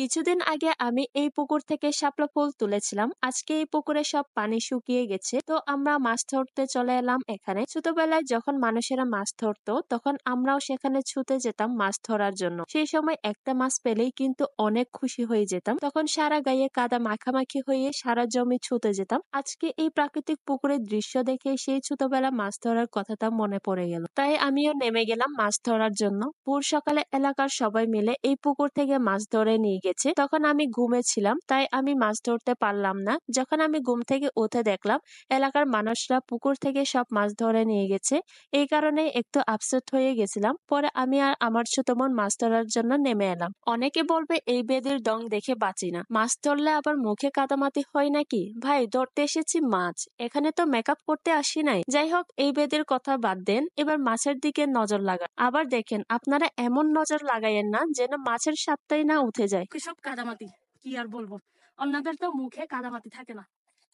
কিছুদিন আগে আমি এই পুকুর থেকে শাপলা ফুল তুলেছিলাম। আজকে এই পুকুরে সব পানি শুকিয়ে গেছে, তো আমরা মাছ ধরতে চলে এলাম এখানে। ছোটবেলায় যখন মানুষেরা মাছ ধরতো তখন আমরাও সেখানে ছুটে যেতাম মাছ ধরার জন্য। সেই সময় একটা মাছ পেলেই কিন্তু অনেক খুশি হয়ে যেতাম, তখন সারা গায়ে কাদা মাখামাখি হয়ে সারা জমি ছুটে যেতাম। আজকে এই প্রাকৃতিক পুকুরের দৃশ্য দেখে সেই ছোটবেলা মাছ ধরার কথাটা মনে পড়ে গেল, তাই আমিও নেমে গেলাম মাছ ধরার জন্য। ভোর সকালে এলাকার সবাই মিলে এই পুকুর থেকে মাছ ধরে নিয়ে গেছে। তখন আমি ঘুমেছিলাম, তাই আমি মাছ ধরতে পারলাম না। যখন আমি ঘুম থেকে উঠে দেখলাম এলাকার মানুষরা পুকুর থেকে সব মাছ ধরে নিয়ে গেছে, এই কারণে একটু আপসেট হয়ে গেছিলাম। পরে আমি আর আমার ছোট বোন মাছ ধরার জন্য নেমে এলাম। অনেকে বলবে এই বেদের ডং দেখে বাঁচি না, মাছ ধরলে আবার মুখে কাদামাতি হয় নাকি? ভাই, ধরতে এসেছি মাছ, এখানে তো মেকআপ করতে আসি নাই। যাই হোক, এই বেদের কথা বাদ দেন, এবার মাছের দিকে নজর লাগান। আবার দেখেন, আপনারা এমন নজর লাগাইয়েন না যেন মাছের স্বাদটাই না উঠে যায়। সব কাদামাটি, কি আর বলবো, অন্যদের তো মুখে কাদামাটি থাকে না,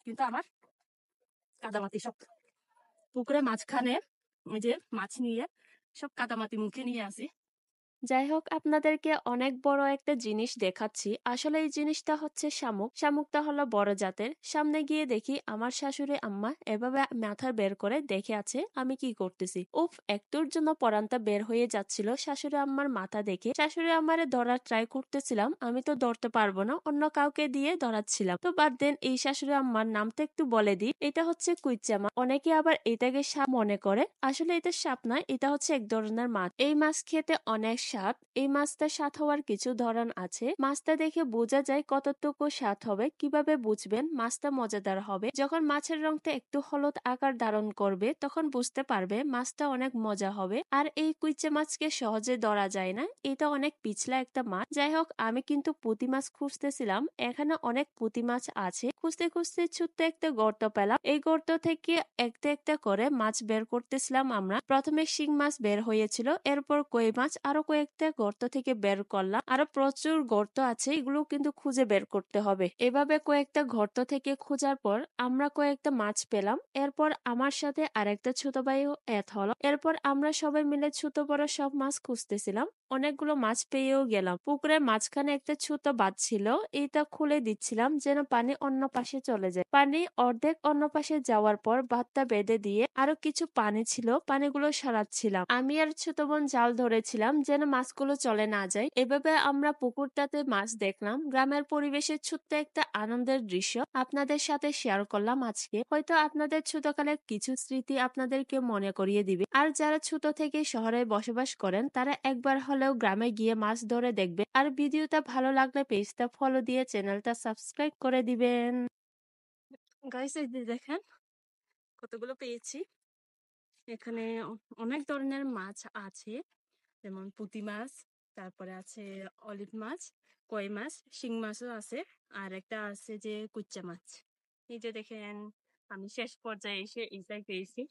কিন্তু আমার কাদামাটি সব। পুকুরে মাঝখানে ওই যে মাছ নিয়ে সব কাদামাটি মুখে নিয়ে আসি। যাই হোক, আপনাদেরকে অনেক বড় একটা জিনিস দেখাচ্ছি। আসলে এই জিনিসটা হচ্ছে শামুক। শামুকটা হলো বড় জাতের। সামনে গিয়ে দেখি আমার শাশুড়ি আম্মা এভাবে মাথা বের করে দেখে আছে আমি কি করতেছি। উফ, একটুর জন্য পরানটা বের হয়ে যাচ্ছিল শাশুড়ি আম্মার মাথা দেখে। শাশুড়ি আম্মারে ধরার ট্রাই করতেছিলাম, আমি তো ধরতে পারবো না, অন্য কাউকে দিয়ে ধরাচ্ছিলাম। তো বাদ দেন, এই শাশুড়ি আম্মার নামটা একটু বলে দিই। এটা হচ্ছে কুইচা মাছ। অনেকে আবার এটাকে সাপ মনে করে, আসলে এটা সাপ না, এটা হচ্ছে এক ধরনের মাছ। এই মাছ খেতে অনেক স্বাদ। এই মাছটা স্বাদ হওয়ার কিছু ধরন আছে। মাছটা দেখে বোঝা যায় কতটুকু স্বাদ হবে। কিভাবে বুঝবেন মাছটা মজাদার হবে? যখন মাছের রংটা একটু হলুদ আকার ধারণ করবে তখন বুঝতে পারবে মাছটা অনেক মজা হবে। আর এই কুইচা মাছকে সহজে ধরা যায় না, এটা অনেক পিছলা একটা মাছ। যাই হোক, আমি কিন্তু পুঁটি মাছ খুঁজতেছিলাম, এখানে অনেক পুঁটি মাছ আছে। খুঁজতে খুঁজতে ছোট্ট একটা গর্ত পেলাম। এই গর্ত থেকে একটা একটা করে মাছ বের করতেছিলাম আমরা। প্রথমে শিং মাছ বের হয়েছিল, এরপর কই মাছ, আরো কয়েকটা গর্ত থেকে বের করলাম। আরো প্রচুর গর্ত আছে, এগুলো কিন্তু খুঁজে বের করতে হবে। এভাবে কয়েকটা গর্ত থেকে খোঁজার পর আমরা কয়েকটা মাছ পেলাম। এরপর আমার সাথে আরেকটা ছোট ভাইও এড হলো। এরপর আমরা সবাই মিলে ছোট বড় সব মাছ খুঁজতেছিলাম। অনেকগুলো মাছ পেয়েও গেলাম। পুকুরের মাঝখানে একটা ছোট বাঁধ ছিল, এটা খুলে দিচ্ছিলাম যেন পানি অন্য পাশে চলে যায়। পানি অর্ধেক অন্য পাশে যাওয়ার পর বাঁধটা বেঁধে দিয়ে আরো কিছু পানি ছিল, পানিগুলো সরাচ্ছিলাম। আমি আর ছোট বোন জাল ধরেছিলাম যেন মাছগুলো চলে না যায়। এভাবে আমরা পুকুরটাতে মাছ দেখলাম। গ্রামের পরিবেশে ছোট্ট একটা আনন্দের দৃশ্য আপনাদের সাথে শেয়ার করলাম আজকে। হয়তো আপনাদের ছোটকালের কিছু স্মৃতি আপনাদেরকে মনে করিয়ে দিবে। আর যারা ছোট থেকে শহরে বসবাস করেন তারা একবার হলেও গ্রামে গিয়ে মাছ ধরে দেখবে। আর ভিডিওটা ভালো লাগলে পেজটা ফলো দিয়ে চ্যানেলটা সাবস্ক্রাইব করে দিবেন। গাইস, এই যে দেখেন কতগুলো পেয়েছি। এখানে অনেক ধরনের মাছ আছে, যেমন পুঁটি মাছ, তারপরে আছে অলিভ মাছ, কই মাছ, শিং মাছও আছে, আর একটা আছে যে কুচ্চা মাছ। এই যে দেখেন, আমি শেষ পর্যায়ে এসে এইটাই পেয়েছি।